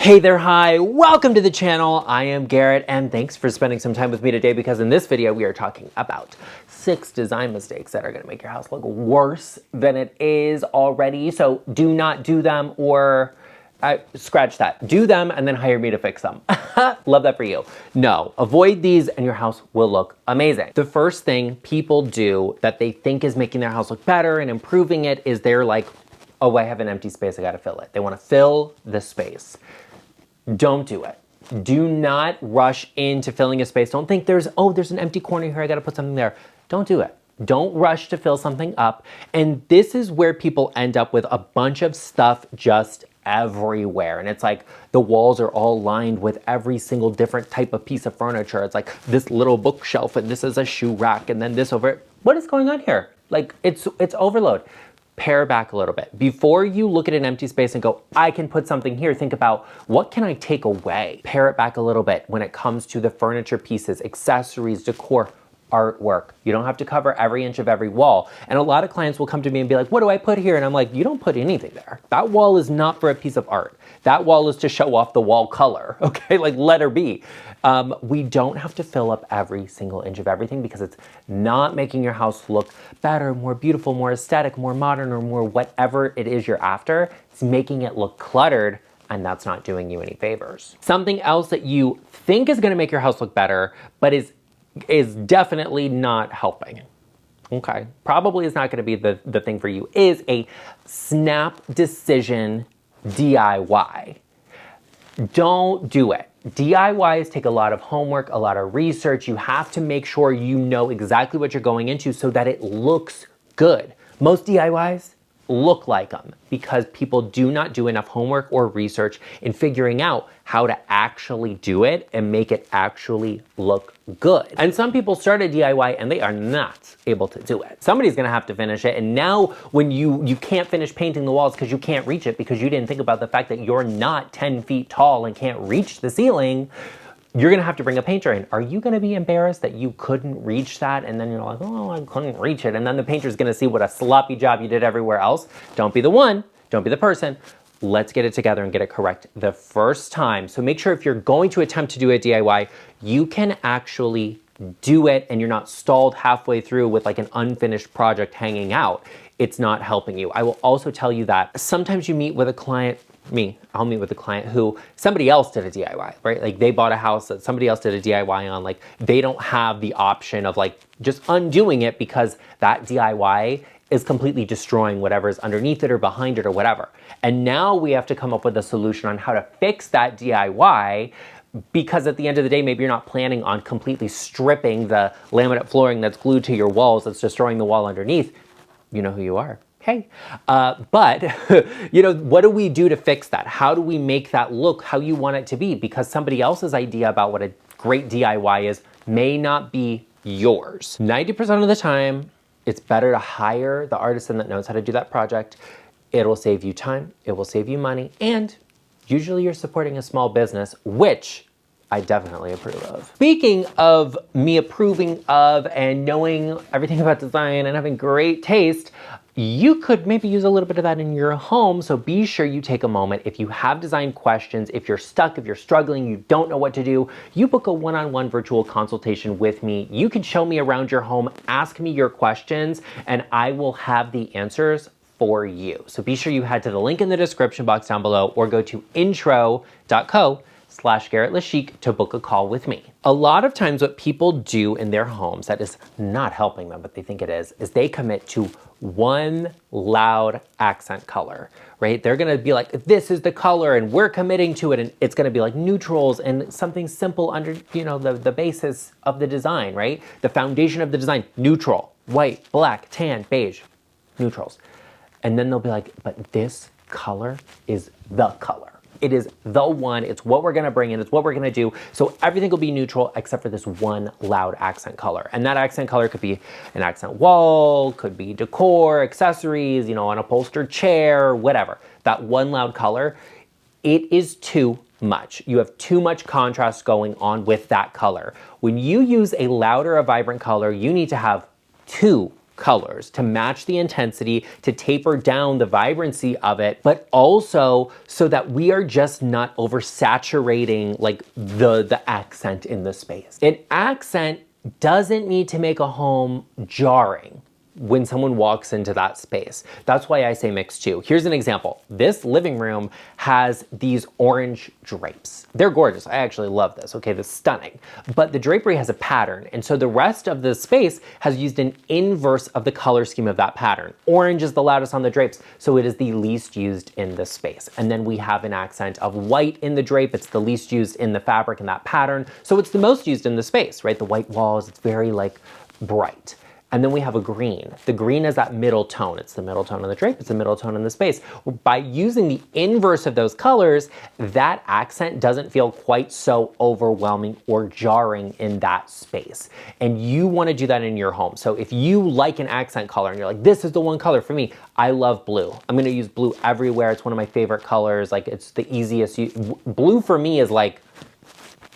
Hey there, hi, welcome to the channel. I am Garrett and thanks for spending some time with me today because in this video we are talking about 6 design mistakes that are gonna make your house look worse than it is already. So do not do them or scratch that. Do them and then hire me to fix them. Love that for you. No, avoid these and your house will look amazing. The first thing people do that they think is making their house look better and improving it is they're like, oh, I have an empty space, I gotta fill it. They wanna fill the space. Don't do it. Do not rush into filling a space. Don't think there's an empty corner here, I gotta put something there. Don't do it. Don't rush to fill something up. And this is where people end up with a bunch of stuff just everywhere. And it's like the walls are all lined with every single different type of piece of furniture. It's like this little bookshelf and this is a shoe rack and then this over it. What is going on here? Like it's overload. Pare back a little bit. Before you look at an empty space and go, I can put something here, think about what can I take away? Pare it back a little bit when it comes to the furniture pieces, accessories, decor, artwork. You don't have to cover every inch of every wall. And a lot of clients will come to me and be like, what do I put here? And I'm like, you don't put anything there. That wall is not for a piece of art. That wall is to show off the wall color, okay? Like let her be. We don't have to fill up every single inch of everything because it's not making your house look better, more beautiful, more aesthetic, more modern, or more whatever it is you're after. It's making it look cluttered, and that's not doing you any favors. Something else that you think is gonna make your house look better, but is definitely not helping. Okay, probably is not gonna be the thing for you, is a snap decision DIY. Don't do it. DIYs take a lot of homework, a lot of research. You have to make sure you know exactly what you're going into so that it looks good. Most DIYs look like them because people do not do enough homework or research in figuring out how to actually do it and make it actually look good. And some people start a DIY and they are not able to do it. Somebody's gonna have to finish it. And now when you can't finish painting the walls because you can't reach it because you didn't think about the fact that you're not 10 feet tall and can't reach the ceiling, you're gonna have to bring a painter in. Are you gonna be embarrassed that you couldn't reach that? And then you're like, oh, I couldn't reach it. And then the painter's gonna see what a sloppy job you did everywhere else. Don't be the one, don't be the person. Let's get it together and get it correct the first time. So make sure if you're going to attempt to do a DIY, you can actually do it and you're not stalled halfway through with like an unfinished project hanging out. It's not helping you. I will also tell you that sometimes you meet with a client, I'll meet with a client who somebody else did a DIY, right? Like they bought a house that somebody else did a DIY on, like they don't have the option of like just undoing it because that DIY is completely destroying whatever is underneath it or behind it or whatever. And now we have to come up with a solution on how to fix that DIY because at the end of the day, maybe you're not planning on completely stripping the laminate flooring that's glued to your walls that's destroying the wall underneath. You know who you are. Hey, but you know, what do we do to fix that? How do we make that look how you want it to be? Because somebody else's idea about what a great DIY is may not be yours. 90% of the time, it's better to hire the artisan that knows how to do that project. It'll save you time, it will save you money, and usually you're supporting a small business, which I definitely approve of. Speaking of me approving of and knowing everything about design and having great taste, you could maybe use a little bit of that in your home, so be sure you take a moment. If you have design questions, if you're stuck, if you're struggling, you don't know what to do, you book a one-on-one virtual consultation with me. You can show me around your home, ask me your questions, and I will have the answers for you. So be sure you head to the link in the description box down below or go to intro.co/GarrettLeChic to book a call with me. A lot of times what people do in their homes that is not helping them, but they think it is they commit to one loud accent color, right? They're gonna be like, this is the color and we're committing to it. And it's gonna be like neutrals and something simple under, you know, the basis of the design, right? The foundation of the design, neutral, white, black, tan, beige, neutrals. And then they'll be like, but this color is the color. It is the one, it's what we're gonna bring in, it's what we're gonna do. So everything will be neutral except for this one loud accent color. And that accent color could be an accent wall, could be decor, accessories, you know, an upholstered chair, whatever. That one loud color, it is too much. You have too much contrast going on with that color. When you use a loud or a vibrant color, you need to have 2 colors to match the intensity, to taper down the vibrancy of it, but also so that we are just not oversaturating like the accent in the space. An accent doesn't need to make a home jarring when someone walks into that space. That's why I say mix too. Here's an example. This living room has these orange drapes. They're gorgeous. I actually love this. Okay, this is stunning. But the drapery has a pattern, and so the rest of the space has used an inverse of the color scheme of that pattern. Orange is the loudest on the drapes, so it is the least used in this space. And then we have an accent of white in the drape. It's the least used in the fabric in that pattern, so it's the most used in the space, right? The white walls, it's very like bright. And then we have a green. The green is that middle tone. It's the middle tone of the drape. It's the middle tone in the space. By using the inverse of those colors, that accent doesn't feel quite so overwhelming or jarring in that space. And you want to do that in your home. So if you like an accent color and you're like, this is the one color for me, I love blue. I'm going to use blue everywhere. It's one of my favorite colors. Like it's the easiest. Blue for me is like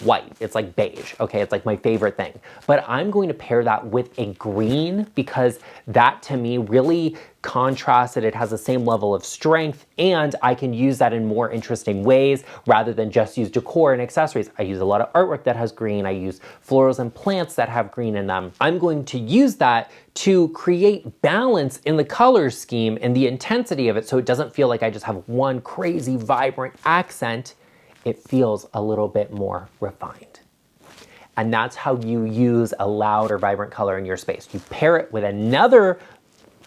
white. It's like beige. Okay, it's like my favorite thing. But I'm going to pair that with a green because that to me really contrasts it. It has the same level of strength, and I can use that in more interesting ways rather than just use decor and accessories. I use a lot of artwork that has green. I use florals and plants that have green in them. I'm going to use that to create balance in the color scheme and the intensity of it so it doesn't feel like I just have one crazy vibrant accent. It feels a little bit more refined. And that's how you use a loud or vibrant color in your space. You pair it with another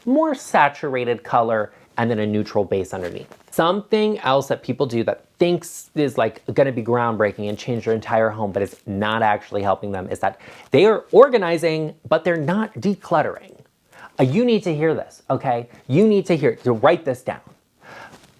more saturated color and then a neutral base underneath. Something else that people do that thinks is like gonna be groundbreaking and change their entire home, but it's not actually helping them, is that they are organizing, but they're not decluttering. You need to hear this, okay? You need to write this down.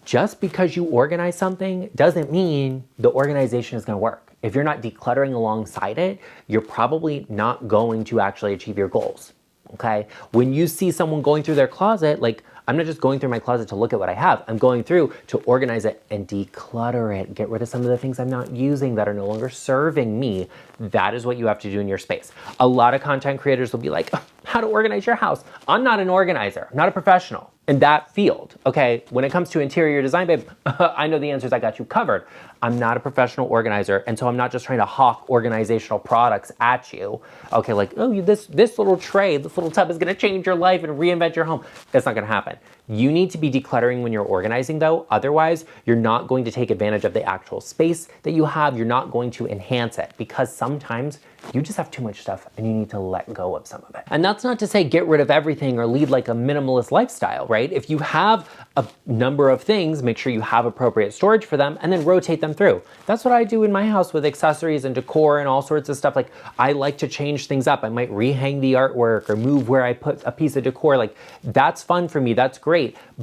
Just because you organize something doesn't mean the organization is going to work. If you're not decluttering alongside it, you're probably not going to actually achieve your goals, okay? When you see someone going through their closet, like I'm not just going through my closet to look at what I have. I'm going through to organize it and declutter it, get rid of some of the things I'm not using that are no longer serving me. That is what you have to do in your space. A lot of content creators will be like, how to organize your house. I'm not an organizer. I'm not a professional in that field, okay? When it comes to interior design, babe, I know the answers. I got you covered. I'm not a professional organizer, and so I'm not just trying to hawk organizational products at you, okay? Like, oh, this little tray, this little tub is gonna change your life and reinvent your home. That's not gonna happen. You need to be decluttering when you're organizing though, otherwise you're not going to take advantage of the actual space that you have. You're not going to enhance it because sometimes you just have too much stuff and you need to let go of some of it. And that's not to say get rid of everything or lead like a minimalist lifestyle, right? If you have a number of things, make sure you have appropriate storage for them and then rotate them through. That's what I do in my house with accessories and decor and all sorts of stuff. Like I like to change things up. I might rehang the artwork or move where I put a piece of decor. Like that's fun for me, that's great.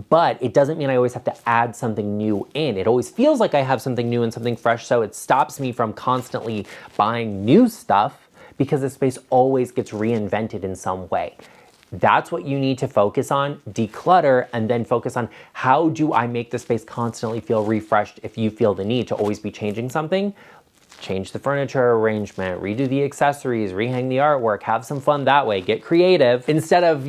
But it doesn't mean I always have to add something new in. It always feels like I have something new and something fresh, so it stops me from constantly buying new stuff because the space always gets reinvented in some way. That's what you need to focus on, declutter, and then focus on how do I make the space constantly feel refreshed. If you feel the need to always be changing something, change the furniture arrangement, redo the accessories, rehang the artwork, have some fun that way, get creative. Instead of,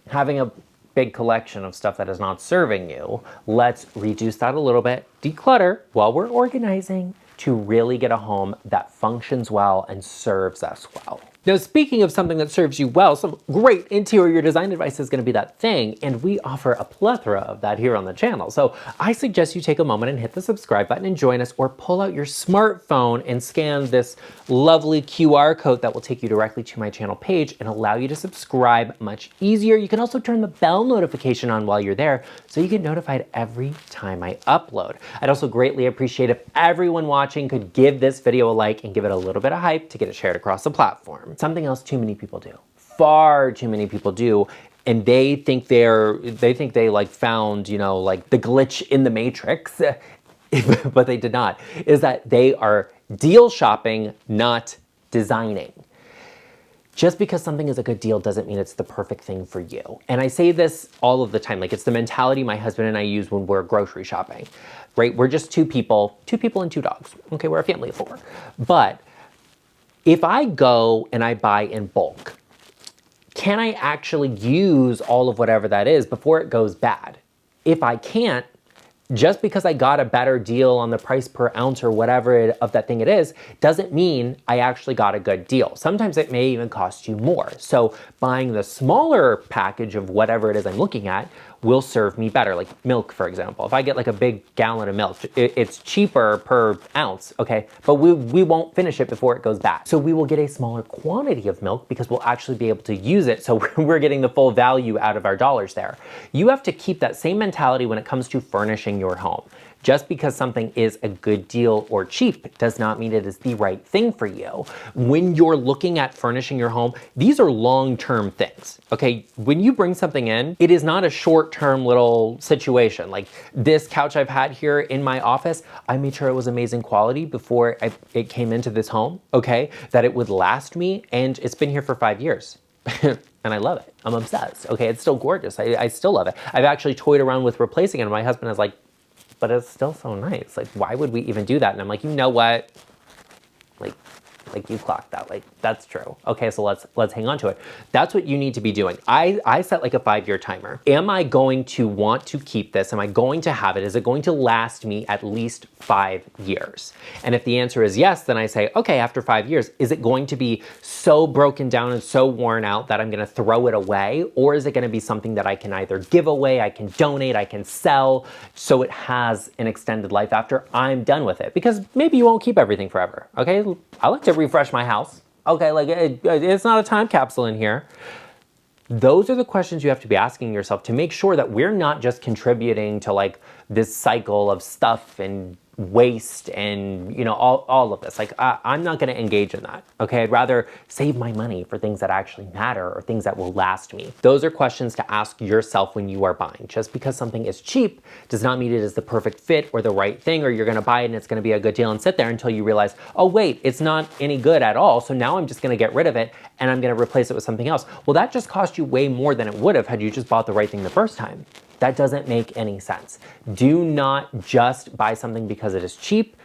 having a big collection of stuff that is not serving you, let's reduce that a little bit, declutter while we're organizing to really get a home that functions well and serves us well. Now, speaking of something that serves you well, some great interior design advice is gonna be that thing, and we offer a plethora of that here on the channel. So I suggest you take a moment and hit the subscribe button and join us, or pull out your smartphone and scan this lovely QR code that will take you directly to my channel page and allow you to subscribe much easier. You can also turn the bell notification on while you're there so you get notified every time I upload. I'd also greatly appreciate if everyone watching could give this video a like and give it a little bit of hype to get it shared across the platform. Something else too many people do, far too many people do, and they think they like found, like the glitch in the matrix, but they did not, is that they are deal shopping, not designing. Just because something is a good deal doesn't mean it's the perfect thing for you. And I say this all of the time, like it's the mentality my husband and I use when we're grocery shopping, right? We're just two people and two dogs. Okay, we're a family of four. But if I go and I buy in bulk, can I actually use all of whatever that is before it goes bad? If I can't, just because I got a better deal on the price per ounce or whatever of that thing it is, doesn't mean I actually got a good deal. Sometimes it may even cost you more. So buying the smaller package of whatever it is I'm looking at will serve me better. Like milk, for example. If I get like a big gallon of milk, it's cheaper per ounce, okay? But we won't finish it before it goes bad. So we will get a smaller quantity of milk because we'll actually be able to use it. So we're getting the full value out of our dollars there. You have to keep that same mentality when it comes to furnishing your home. Just because something is a good deal or cheap does not mean it is the right thing for you. When you're looking at furnishing your home, these are long-term things, okay? When you bring something in, it is not a short-term little situation. Like this couch I've had here in my office, I made sure it was amazing quality before it came into this home, okay? That it would last me, and it's been here for 5 years. And I love it. I'm obsessed, okay? It's still gorgeous. I still love it. I've actually toyed around with replacing it, and my husband is like, but it's still so nice. Like, why would we even do that? And I'm like, you know what? Like you clocked that. Like, that's true. Okay, so let's hang on to it. That's what you need to be doing. I set like a 5-year timer. Am I going to want to keep this? Am I going to have it? Is it going to last me at least 5 years? And if the answer is yes, then I say, okay, after 5 years, is it going to be so broken down and so worn out that I'm gonna throw it away? Or is it gonna be something that I can either give away, I can donate, I can sell, so it has an extended life after I'm done with it? Because maybe you won't keep everything forever, okay? I like to refresh my house. Okay, like it's not a time capsule in here. Those are the questions you have to be asking yourself to make sure that we're not just contributing to like this cycle of stuff and waste and, you know, all of this. Like, I'm not going to engage in that. Okay. I'd rather save my money for things that actually matter or things that will last me. Those are questions to ask yourself when you are buying. Just because something is cheap does not mean it is the perfect fit or the right thing, or you're going to buy it and it's going to be a good deal and sit there until you realize, oh wait, it's not any good at all. So now I'm just going to get rid of it and I'm going to replace it with something else. Well, that just cost you way more than it would have had you just bought the right thing the first time. That doesn't make any sense. Do not just buy something because it is cheap.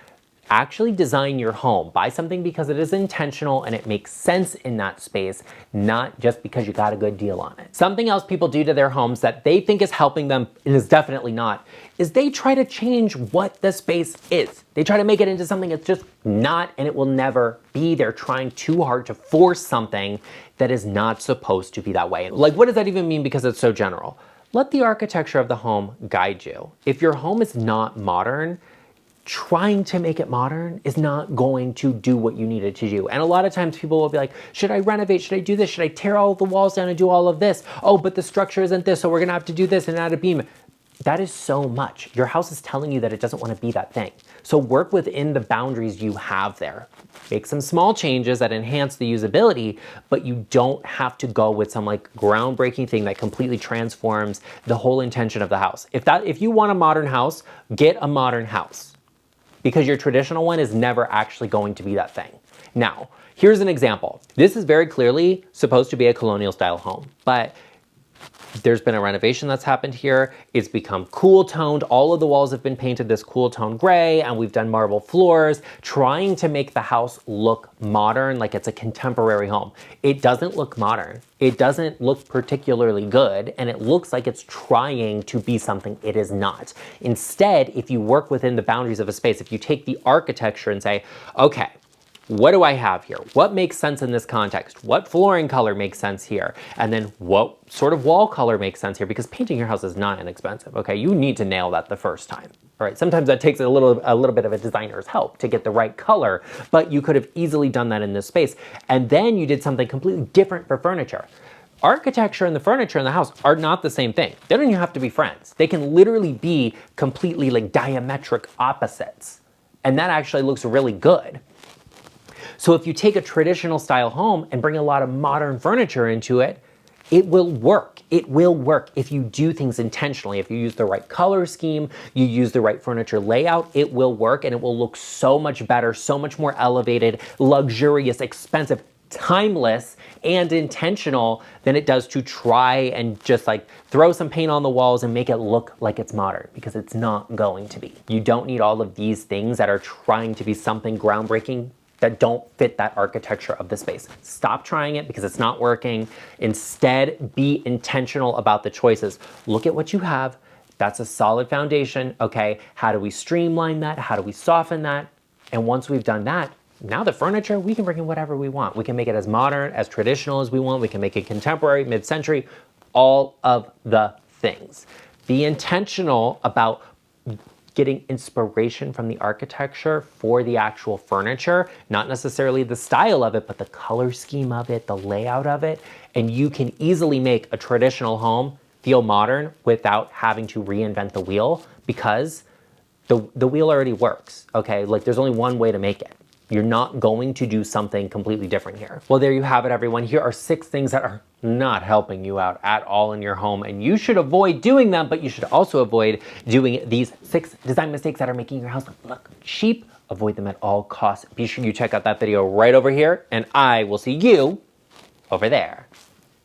Actually design your home. Buy something because it is intentional and it makes sense in that space, not just because you got a good deal on it. Something else people do to their homes that they think is helping them, and is definitely not, is they try to change what the space is. They try to make it into something it's just not, and it will never be. They're trying too hard to force something that is not supposed to be that way. Like, what does that even mean because it's so general? Let the architecture of the home guide you. If your home is not modern, trying to make it modern is not going to do what you need it to do. And a lot of times people will be like, should I renovate? Should I do this? Should I tear all the walls down and do all of this? Oh, but the structure isn't this, so we're gonna have to do this and add a beam. That is so much. Your house is telling you that it doesn't want to be that thing. So work within the boundaries you have there. Make some small changes that enhance the usability, but you don't have to go with some like groundbreaking thing that completely transforms the whole intention of the house. If you want a modern house, get a modern house, because your traditional one is never actually going to be that thing. Now, here's an example. This is very clearly supposed to be a colonial style home, but there's been a renovation that's happened here. It's become cool toned. All of the walls have been painted this cool tone gray, and we've done marble floors, trying to make the house look modern, like it's a contemporary home. It doesn't look modern. It doesn't look particularly good, and it looks like it's trying to be something it is not. Instead, if you work within the boundaries of a space, if you take the architecture and say, okay, what do I have here? What makes sense in this context? What flooring color makes sense here? And then what sort of wall color makes sense here? Because painting your house is not inexpensive, okay? You need to nail that the first time, all right? Sometimes that takes a little bit of a designer's help to get the right color, but you could have easily done that in this space. And then you did something completely different for furniture. Architecture and the furniture in the house are not the same thing. They don't even have to be friends. They can literally be completely like diametric opposites. And that actually looks really good. So if you take a traditional style home and bring a lot of modern furniture into it, it will work. It will work if you do things intentionally. If you use the right color scheme, you use the right furniture layout, it will work, and it will look so much better, so much more elevated, luxurious, expensive, timeless, and intentional than it does to try and just like throw some paint on the walls and make it look like it's modern, because it's not going to be. You don't need all of these things that are trying to be something groundbreaking that don't fit that architecture of the space. Stop trying it because it's not working. Instead, be intentional about the choices. Look at what you have. That's a solid foundation, okay? How do we streamline that? How do we soften that? And once we've done that, now the furniture, we can bring in whatever we want. We can make it as modern, as traditional as we want. We can make it contemporary, mid-century, all of the things. Be intentional about getting inspiration from the architecture for the actual furniture, not necessarily the style of it, but the color scheme of it, the layout of it. And you can easily make a traditional home feel modern without having to reinvent the wheel, because the wheel already works, okay? Like, there's only one way to make it. You're not going to do something completely different here. Well, there you have it, everyone. Here are 6 things that are not helping you out at all in your home, and you should avoid doing them, but you should also avoid doing these 6 design mistakes that are making your house look cheap. Avoid them at all costs. Be sure you check out that video right over here, and I will see you over there.